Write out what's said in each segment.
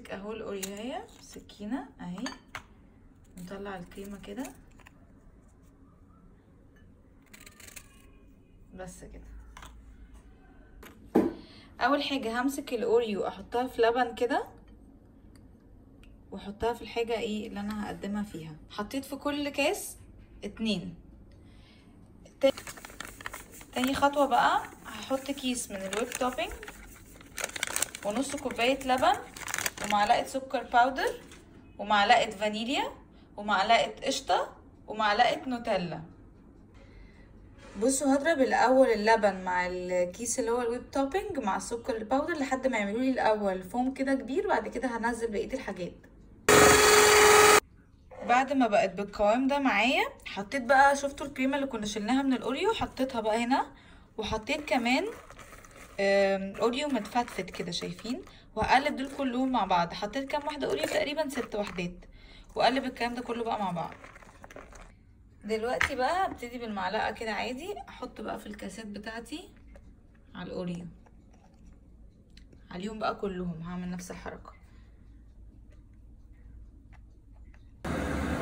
همسك اهو الاوريوهية سكينة اهي، نطلع الكريمة كده بس كده. اول حاجة همسك الاوريو احطها في لبن كده واحطها في الحاجة ايه اللي انا هقدمها فيها. حطيت في كل كاس 2. تاني خطوة بقى هحط كيس من الويب توبينج ونص كوباية لبن ومعلقة سكر باودر ومعلقة فانيليا ومعلقة قشطة ومعلقة نوتيلا. بصوا هضرب الاول اللبن مع الكيس اللي هو الويب توبينج مع السكر الباودر لحد ما يعملوا لي الاول فوم كده كبير، بعد كده هنزل بقيه الحاجات. بعد ما بقت بالقوام ده معايا حطيت بقى، شفتوا الكريمه اللي كنا شلناها من الاوريو حطيتها بقى هنا، وحطيت كمان اوريو متفتفت كده شايفين، وهقلب دول كلهم مع بعض. حطيت كام واحده اوريو؟ تقريبا 6 وحدات، واقلب الكلام ده كله بقى مع بعض. دلوقتي بقى ابتدي بالمعلقه كده عادي احط بقى في الكاسات بتاعتي على الاوريو عليهم بقى كلهم، هعمل نفس الحركه.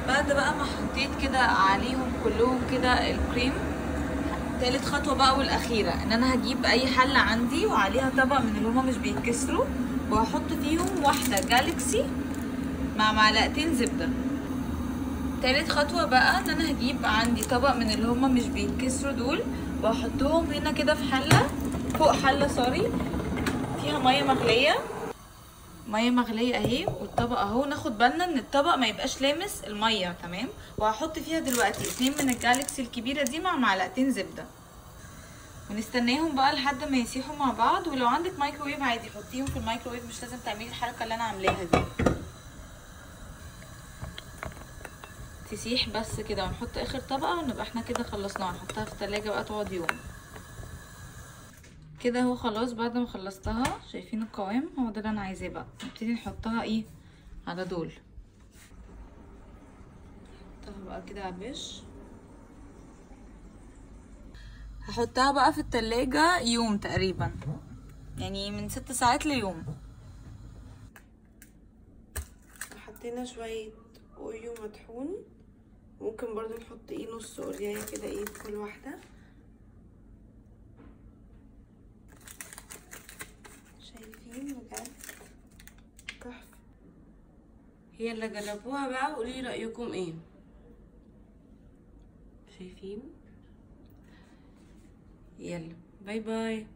بعد بقى ما حطيت كده عليهم كلهم كده الكريم، تالت خطوه بقى والاخيره ان انا هجيب اي حله عندي وعليها طبق من اللي هما مش بيتكسروا، وهحط فيهم واحده جالكسي مع معلقتين زبده. تالت خطوه بقى ان انا هجيب عندي طبق من اللي هما مش بيتكسروا دول واحطهم هنا كده في حله، فوق حله سوري فيها ميه مغليه اهي، والطبق اهو ناخد بالنا ان الطبق ما يبقاش لامس الميه تمام. وهحط فيها دلوقتي 2 من الجالكسي الكبيره دي مع معلقتين زبده، ونستناهم بقى لحد ما يسيحوا مع بعض. ولو عندك مايكروويف عادي حطيهم في الميكروويف، مش لازم تعملي الحركه اللي انا عاملاها دي. تسيح بس كده ونحط اخر طبقه ونبقى احنا كده خلصناها. نحطها في التلاجة بقى تقعد يوم كده اهو. خلاص بعد ما خلصتها شايفين القوام هو ده اللي انا عايزاه بقى. نبتدي نحطها ايه على دول، نحطها بقى كده على الوش. هحطها بقى في التلاجة يوم تقريبا، يعني من 6 ساعات ليوم. حطينا شوية اوريو مطحون، ممكن برضو نحط ايه نص اورياية كده ايه في كل واحدة. شايفين بجد تحفة. هي اللي جربوها بقى وقولي رأيكم ايه. شايفين؟ يلا باي باي.